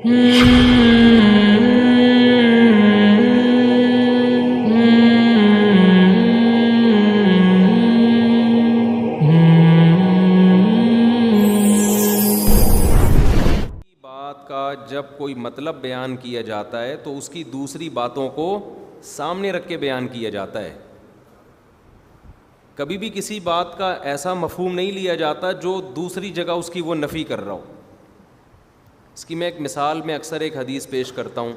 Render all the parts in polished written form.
بات کا جب کوئی مطلب بیان کیا جاتا ہے تو اس کی دوسری باتوں کو سامنے رکھ کے بیان کیا جاتا ہے. کبھی بھی کسی بات کا ایسا مفہوم نہیں لیا جاتا جو دوسری جگہ اس کی وہ نفی کر رہا ہو. اس کی میں ایک مثال میں اکثر ایک حدیث پیش کرتا ہوں.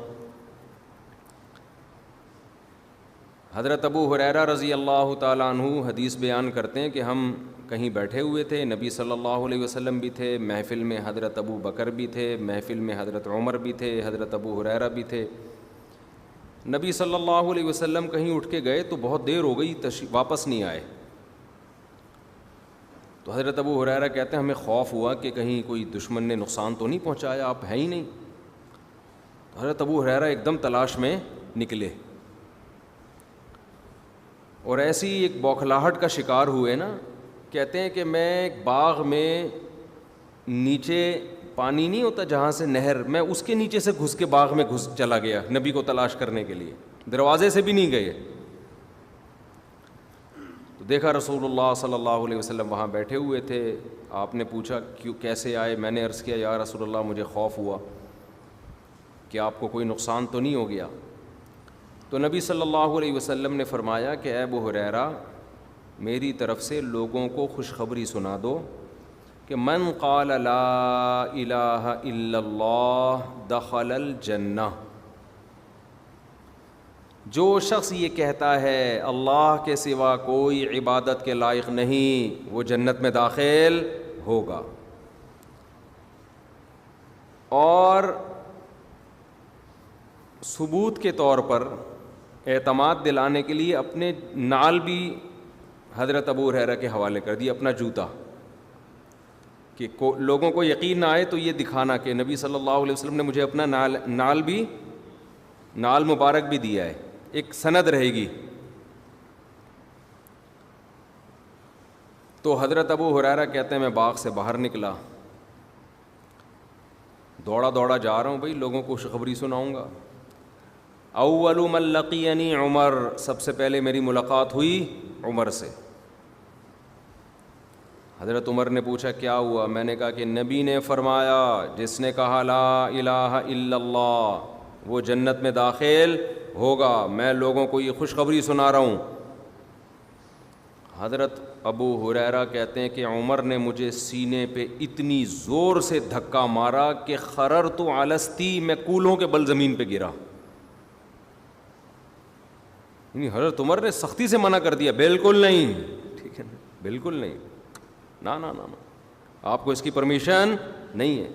حضرت ابو ہریرہ رضی اللہ تعالیٰ عنہ حدیث بیان کرتے ہیں کہ ہم کہیں بیٹھے ہوئے تھے, نبی صلی اللہ علیہ وسلم بھی تھے, محفل میں حضرت ابو بکر بھی تھے, محفل میں حضرت عمر بھی تھے, حضرت ابو ہریرہ بھی تھے. نبی صلی اللہ علیہ وسلم کہیں اٹھ کے گئے تو بہت دیر ہو گئی, واپس نہیں آئے. تو حضرت ابو ہریرہ کہتے ہیں ہمیں خوف ہوا کہ کہیں کوئی دشمن نے نقصان تو نہیں پہنچایا, آپ ہیں ہی نہیں. تو حضرت ابو ہریرہ ایک دم تلاش میں نکلے اور ایسی ایک بوکھلاہٹ کا شکار ہوئے نا. کہتے ہیں کہ میں ایک باغ میں نیچے پانی نہیں ہوتا جہاں سے نہر, میں اس کے نیچے سے گھس کے باغ میں گھس چلا گیا نبی کو تلاش کرنے کے لیے, دروازے سے بھی نہیں گئے. تو دیکھا رسول اللہ صلی اللہ علیہ وسلم وہاں بیٹھے ہوئے تھے. آپ نے پوچھا کیوں کیسے آئے؟ میں نے عرض کیا یا رسول اللہ مجھے خوف ہوا کہ آپ کو کوئی نقصان تو نہیں ہو گیا. تو نبی صلی اللہ علیہ وسلم نے فرمایا کہ اے ابو ہریرہ میری طرف سے لوگوں کو خوشخبری سنا دو کہ من قال لا الہ الا اللہ دخل الجنہ. جو شخص یہ کہتا ہے اللہ کے سوا کوئی عبادت کے لائق نہیں وہ جنت میں داخل ہوگا. اور ثبوت کے طور پر اعتماد دلانے کے لیے اپنے نال بھی حضرت ابو ہریرہ کے حوالے کر دی, اپنا جوتا, کہ لوگوں کو یقین نہ آئے تو یہ دکھانا کہ نبی صلی اللہ علیہ وسلم نے مجھے اپنا نال مبارک بھی دیا ہے, ایک سند رہے گی. تو حضرت ابو ہریرہ کہتے ہیں میں باغ سے باہر نکلا, دوڑا جا رہا ہوں بھائی لوگوں کو خوشخبری سناؤں گا. اول من لقینی عمر, سب سے پہلے میری ملاقات ہوئی عمر سے. حضرت عمر نے پوچھا کیا ہوا؟ میں نے کہا کہ نبی نے فرمایا جس نے کہا لا الہ الا اللہ وہ جنت میں داخل ہوگا, میں لوگوں کو یہ خوشخبری سنا رہا ہوں. حضرت ابو ہریرہ کہتے ہیں کہ عمر نے مجھے سینے پہ اتنی زور سے دھکا مارا کہ خررت علی استی, میں کولوں کے بل زمین پہ گرا. حضرت عمر نے سختی سے منع کر دیا, بالکل نہیں, ٹھیک ہے بالکل نہیں, نا آپ کو اس کی پرمیشن نہیں ہے.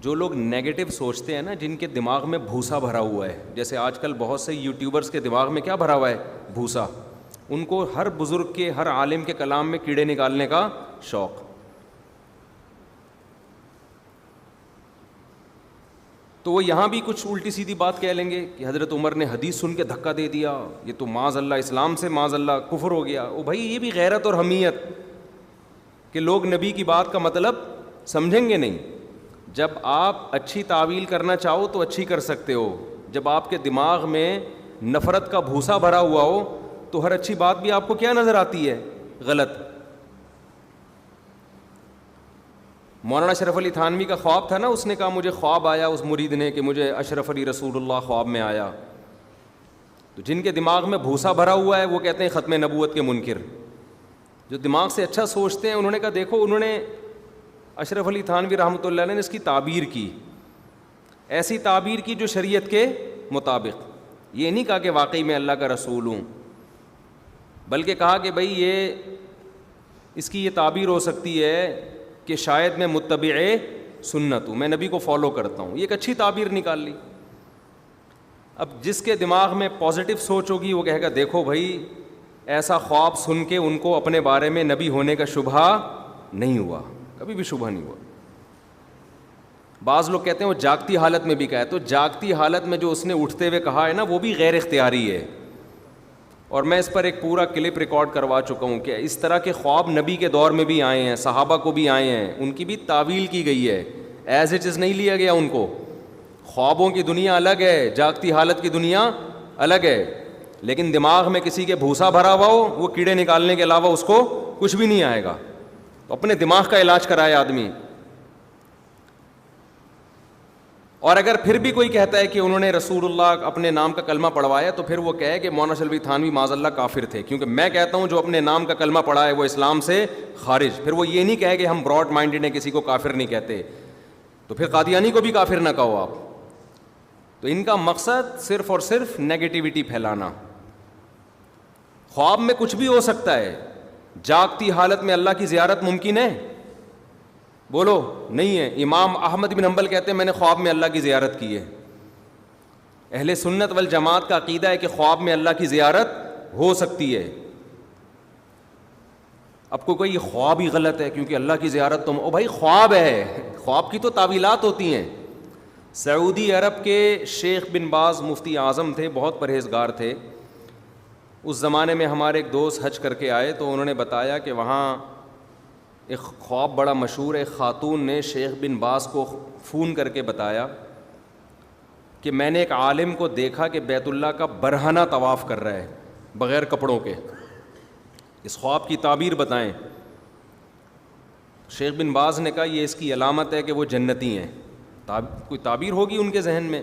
جو لوگ نیگیٹو سوچتے ہیں نا, جن کے دماغ میں بھوسا بھرا ہوا ہے, جیسے آج کل بہت سے یوٹیوبرز کے دماغ میں کیا بھرا ہوا ہے؟ بھوسا. ان کو ہر بزرگ کے ہر عالم کے کلام میں کیڑے نکالنے کا شوق. تو وہ یہاں بھی کچھ الٹی سیدھی بات کہہ لیں گے کہ حضرت عمر نے حدیث سن کے دھکا دے دیا, یہ تو معاذ اللہ اسلام سے معاذ اللہ کفر ہو گیا. او بھائی یہ بھی غیرت اور حمیت کہ لوگ نبی کی بات کا مطلب سمجھیں گے نہیں. جب آپ اچھی تعویل کرنا چاہو تو اچھی کر سکتے ہو, جب آپ کے دماغ میں نفرت کا بھوسا بھرا ہوا ہو تو ہر اچھی بات بھی آپ کو کیا نظر آتی ہے؟ غلط. مولانا اشرف علی تھانوی کا خواب تھا نا, اس نے کہا مجھے خواب آیا اس مرید نے کہ مجھے اشرف علی رسول اللہ خواب میں آیا. تو جن کے دماغ میں بھوسا بھرا ہوا ہے وہ کہتے ہیں ختم نبوت کے منکر. جو دماغ سے اچھا سوچتے ہیں انہوں نے کہا دیکھو, انہوں نے اشرف علی تھانوی رحمۃ اللہ علیہ نے اس کی تعبیر کی, ایسی تعبیر کی جو شریعت کے مطابق. یہ نہیں کہا کہ واقعی میں اللہ کا رسول ہوں, بلکہ کہا کہ بھئی یہ اس کی یہ تعبیر ہو سکتی ہے کہ شاید میں متبع سنت ہوں, میں نبی کو فالو کرتا ہوں. یہ ایک اچھی تعبیر نکال لی. اب جس کے دماغ میں پازیٹیو سوچ ہوگی وہ کہے گا دیکھو بھائی ایسا خواب سن کے ان کو اپنے بارے میں نبی ہونے کا شبہ نہیں ہوا, کبھی بھی شبہ نہیں ہوا. بعض لوگ کہتے ہیں وہ جاگتی حالت میں بھی کہا ہے, تو جاگتی حالت میں جو اس نے اٹھتے ہوئے کہا ہے نا وہ بھی غیر اختیاری ہے. اور میں اس پر ایک پورا کلپ ریکارڈ کروا چکا ہوں کہ اس طرح کے خواب نبی کے دور میں بھی آئے ہیں, صحابہ کو بھی آئے ہیں, ان کی بھی تعویل کی گئی ہے. ایز اٹ از نہیں لیا گیا ان کو. خوابوں کی دنیا الگ ہے, جاگتی حالت کی دنیا الگ ہے. لیکن دماغ میں کسی کے بھوسا بھرا ہوا ہو, وہ کیڑے نکالنے کے علاوہ اس کو کچھ بھی نہیں آئے گا. تو اپنے دماغ کا علاج کرائے آدمی. اور اگر پھر بھی کوئی کہتا ہے کہ انہوں نے رسول اللہ اپنے نام کا کلمہ پڑھوایا, تو پھر وہ کہے کہ مولانا شلبی تھانوی معاذ اللہ کافر تھے. کیونکہ میں کہتا ہوں جو اپنے نام کا کلمہ پڑھا ہے وہ اسلام سے خارج. پھر وہ یہ نہیں کہے کہ ہم براڈ مائنڈڈ ہیں, کسی کو کافر نہیں کہتے. تو پھر قادیانی کو بھی کافر نہ کہو آپ. تو ان کا مقصد صرف اور صرف نیگیٹیوٹی پھیلانا. خواب میں کچھ بھی ہو سکتا ہے. جاگتی حالت میں اللہ کی زیارت ممکن ہے؟ بولو نہیں ہے. امام احمد بن حنبل کہتے ہیں میں نے خواب میں اللہ کی زیارت کی ہے. اہل سنت والجماعت کا عقیدہ ہے کہ خواب میں اللہ کی زیارت ہو سکتی ہے. اب کوئی خواب ہی غلط ہے کیونکہ اللہ کی زیارت تم, او بھائی خواب ہے, خواب کی تو تعویلات ہوتی ہیں. سعودی عرب کے شیخ بن باز مفتی اعظم تھے, بہت پرہیزگار تھے. اس زمانے میں ہمارے ایک دوست حج کر کے آئے تو انہوں نے بتایا کہ وہاں ایک خواب بڑا مشہور ہے. خاتون نے شیخ بن باز کو فون کر کے بتایا کہ میں نے ایک عالم کو دیکھا کہ بیت اللہ کا برہنہ طواف کر رہا ہے بغیر کپڑوں کے. اس خواب کی تعبیر بتائیں. شیخ بن باز نے کہا یہ اس کی علامت ہے کہ وہ جنتی ہیں. کوئی تعبیر ہوگی ان کے ذہن میں.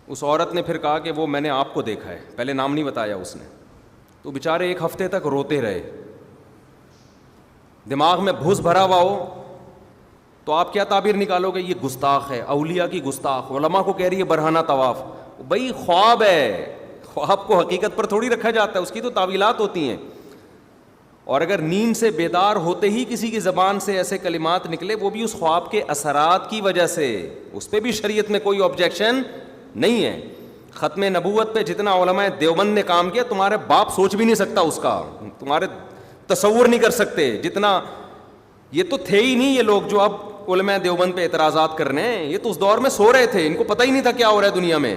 اس عورت نے پھر کہا کہ وہ میں نے آپ کو دیکھا ہے, پہلے نام نہیں بتایا اس نے. تو بیچارے ایک ہفتے تک روتے رہے. دماغ میں بھوس بھرا ہوا ہو تو آپ کیا تعبیر نکالو گے؟ یہ گستاخ ہے, اولیاء کی گستاخ, علماء کو کہہ رہی ہے برہنہ طواف. بھائی خواب ہے, خواب کو حقیقت پر تھوڑی رکھا جاتا ہے, اس کی تو تعویلات ہوتی ہیں. اور اگر نیند سے بیدار ہوتے ہی کسی کی زبان سے ایسے کلمات نکلے, وہ بھی اس خواب کے اثرات کی وجہ سے, اس پہ بھی شریعت میں کوئی آبجیکشن نہیں ہے. ختم نبوت پہ جتنا علماء دیوبند نے کام کیا تمہارے باپ سوچ بھی نہیں سکتا, اس کا تمہارے تصور نہیں کر سکتے جتنا. یہ تو تھے ہی نہیں یہ لوگ جو اب علماء دیوبند پہ اعتراضات کر رہے ہیں, یہ تو اس دور میں سو رہے تھے, ان کو پتہ ہی نہیں تھا کیا ہو رہا ہے دنیا میں.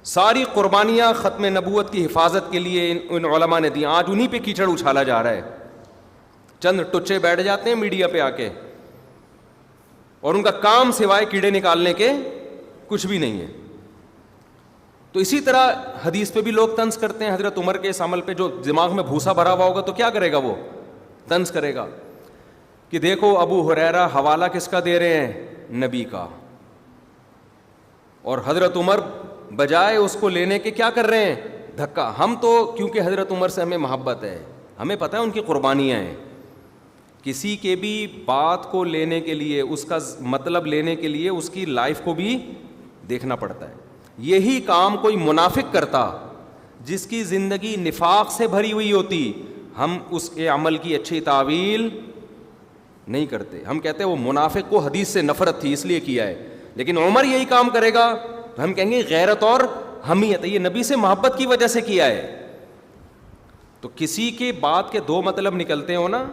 ساری قربانیاں ختم نبوت کی حفاظت کے لیے ان علماء نے دی. آج انہی پہ کیچڑ اچھالا جا رہا ہے. چند ٹچے بیٹھ جاتے ہیں میڈیا پہ آ کے اور ان کا کام سوائے کیڑے نکالنے کے کچھ بھی نہیں ہے. تو اسی طرح حدیث پہ بھی لوگ طنز کرتے ہیں. حضرت عمر کے اس عمل پہ جو دماغ میں بھوسا بھرا ہوا ہوگا تو کیا کرے گا, وہ طنز کرے گا کہ دیکھو ابو ہریرہ حوالہ کس کا دے رہے ہیں, نبی کا, اور حضرت عمر بجائے اس کو لینے کے کیا کر رہے ہیں, دھکا. ہم تو کیونکہ حضرت عمر سے ہمیں محبت ہے, ہمیں پتہ ہے ان کی قربانیاں ہیں. کسی کے بھی بات کو لینے کے لیے, اس کا مطلب لینے کے لیے اس کی لائف کو بھی دیکھنا پڑتا ہے. یہی کام کوئی منافق کرتا جس کی زندگی نفاق سے بھری ہوئی ہوتی, ہم اس کے عمل کی اچھی تعویل نہیں کرتے. ہم کہتے ہیں وہ منافق کو حدیث سے نفرت تھی اس لیے کیا ہے. لیکن عمر یہی کام کرے گا تو ہم کہیں گے غیرت اور حمیت, یہ نبی سے محبت کی وجہ سے کیا ہے. تو کسی کے بات کے دو مطلب نکلتے ہو نا,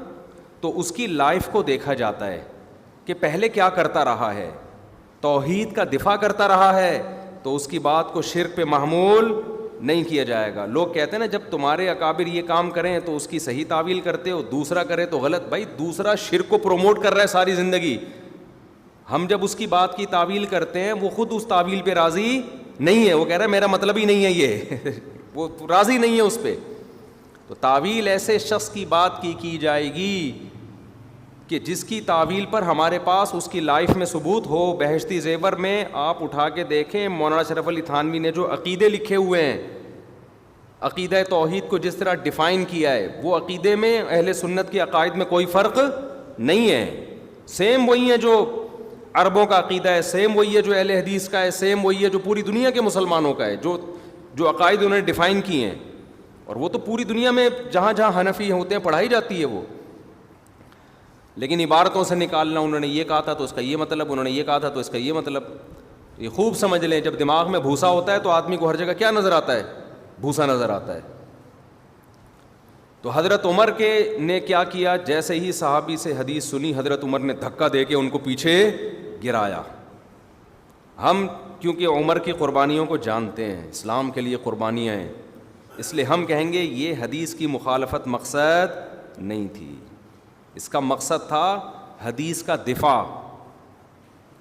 تو اس کی لائف کو دیکھا جاتا ہے کہ پہلے کیا کرتا رہا ہے. توحید کا دفاع کرتا رہا ہے تو اس کی بات کو شرک پہ محمول نہیں کیا جائے گا. لوگ کہتے ہیں نا جب تمہارے اکابر یہ کام کریں تو اس کی صحیح تعویل کرتے ہو, دوسرا کرے تو غلط. بھائی دوسرا شرک کو پروموٹ کر رہا ہے ساری زندگی. ہم جب اس کی بات کی تعویل کرتے ہیں وہ خود اس تعویل پہ راضی نہیں ہے, وہ کہہ رہا ہے میرا مطلب ہی نہیں ہے یہ وہ راضی نہیں ہے اس پہ. تو تعویل ایسے شخص کی بات کی جائے گی کہ جس کی تعویل پر ہمارے پاس اس کی لائف میں ثبوت ہو. بہشتی زیور میں آپ اٹھا کے دیکھیں مولانا شرف علی تھانوی نے جو عقیدے لکھے ہوئے ہیں, عقیدہ توحید کو جس طرح ڈیفائن کیا ہے, وہ عقیدے میں اہل سنت کے عقائد میں کوئی فرق نہیں ہے. سیم وہی ہے جو عربوں کا عقیدہ ہے, سیم وہی ہے جو اہل حدیث کا ہے, سیم وہی ہے جو پوری دنیا کے مسلمانوں کا ہے. جو عقائد انہوں نے ڈیفائن کیے ہیں, اور وہ تو پوری دنیا میں جہاں جہاں حنفی ہوتے ہیں پڑھائی جاتی ہے وہ. لیکن عبارتوں سے نکالنا, انہوں نے یہ کہا تھا تو اس کا یہ مطلب, انہوں نے یہ کہا تھا تو اس کا یہ مطلب. یہ خوب سمجھ لیں, جب دماغ میں بھوسا ہوتا ہے تو آدمی کو ہر جگہ کیا نظر آتا ہے, بھوسا نظر آتا ہے. تو حضرت عمر نے کیا کیا, جیسے ہی صحابی سے حدیث سنی حضرت عمر نے دھکا دے کے ان کو پیچھے گرایا. ہم کیونکہ عمر کی قربانیوں کو جانتے ہیں, اسلام کے لیے قربانیاں ہیں, اس لیے ہم کہیں گے یہ حدیث کی مخالفت مقصد نہیں تھی, اس کا مقصد تھا حدیث کا دفاع.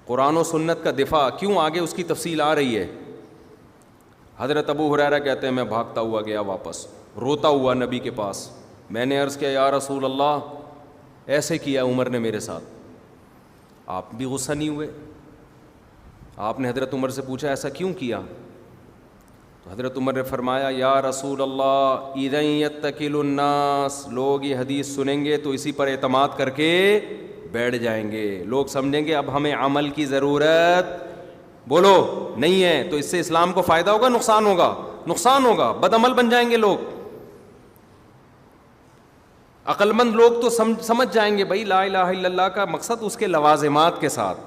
قرآن و سنت کا دفاع کیوں آگے اس کی تفصیل آ رہی ہے. حضرت ابو ہریرہ کہتے ہیں میں بھاگتا ہوا گیا واپس, روتا ہوا نبی کے پاس. میں نے عرض کیا یا رسول اللہ ایسے کیا عمر نے میرے ساتھ. آپ بھی غصہ نہیں ہوئے؟ آپ نے حضرت عمر سے پوچھا ایسا کیوں کیا؟ تو حضرت عمر نے فرمایا یا رسول اللہ اذا یتکل الناس, لوگ یہ حدیث سنیں گے تو اسی پر اعتماد کر کے بیٹھ جائیں گے, لوگ سمجھیں گے اب ہمیں عمل کی ضرورت بولو نہیں ہے, تو اس سے اسلام کو فائدہ ہوگا نقصان ہوگا؟ نقصان ہوگا, بد عمل بن جائیں گے لوگ. عقل مند لوگ تو سمجھ جائیں گے بھائی لا الہ الا اللہ کا مقصد اس کے لوازمات کے ساتھ,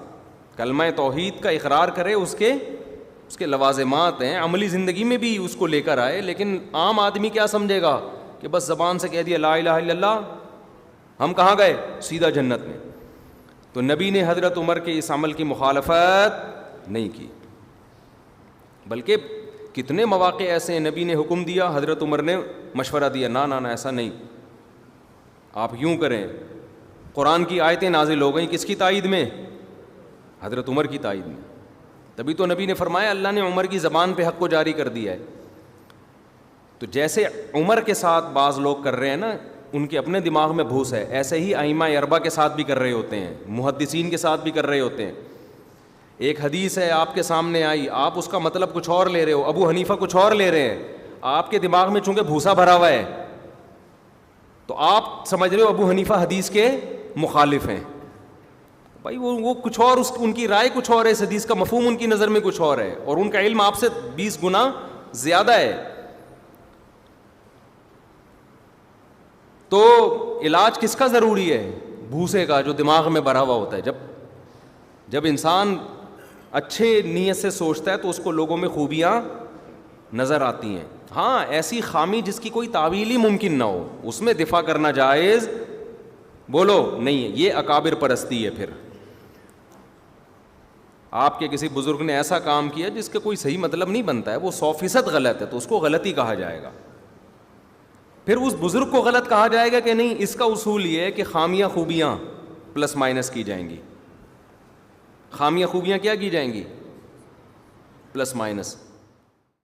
کلمہ توحید کا اقرار کرے, اس کے لوازمات ہیں, عملی زندگی میں بھی اس کو لے کر آئے. لیکن عام آدمی کیا سمجھے گا کہ بس زبان سے کہہ دیا لا الہ الا اللہ, ہم کہاں گئے؟ سیدھا جنت میں. تو نبی نے حضرت عمر کے اس عمل کی مخالفت نہیں کی, بلکہ کتنے مواقع ایسے ہیں نبی نے حکم دیا, حضرت عمر نے مشورہ دیا نا ایسا نہیں, آپ یوں کریں. قرآن کی آیتیں نازل ہو گئیں کس کی تائید میں؟ حضرت عمر کی تائید میں. تبھی تو نبی نے فرمایا اللہ نے عمر کی زبان پہ حق کو جاری کر دیا ہے. تو جیسے عمر کے ساتھ بعض لوگ کر رہے ہیں نا, ان کے اپنے دماغ میں بھوس ہے, ایسے ہی ائمہ اربعہ کے ساتھ بھی کر رہے ہوتے ہیں, محدثین کے ساتھ بھی کر رہے ہوتے ہیں. ایک حدیث ہے آپ کے سامنے آئی, آپ اس کا مطلب کچھ اور لے رہے ہو, ابو حنیفہ کچھ اور لے رہے ہیں, آپ کے دماغ میں چونکہ بھوسا بھرا ہوا ہے تو آپ سمجھ رہے ہو ابو حنیفہ حدیث کے مخالف ہیں. بھائی وہ کچھ اور, ان کی رائے کچھ اور ہے, اس حدیث کا مفہوم ان کی نظر میں کچھ اور ہے, اور ان کا علم آپ سے 20 گنا زیادہ ہے. تو علاج کس کا ضروری ہے؟ بھوسے کا جو دماغ میں بھرا ہوا ہوتا ہے. جب انسان اچھے نیت سے سوچتا ہے تو اس کو لوگوں میں خوبیاں نظر آتی ہیں. ہاں ایسی خامی جس کی کوئی تعویل ہی ممکن نہ ہو, اس میں دفاع کرنا جائز بولو نہیں ہے, یہ اکابر پرستی ہے. پھر آپ کے کسی بزرگ نے ایسا کام کیا جس کا کوئی صحیح مطلب نہیں بنتا ہے, وہ 100% غلط ہے, تو اس کو غلط ہی کہا جائے گا. پھر اس بزرگ کو غلط کہا جائے گا کہ نہیں, اس کا اصول یہ ہے کہ خامیاں خوبیاں پلس مائنس کی جائیں گی. خامیاں خوبیاں کیا کی جائیں گی؟ Plus minus.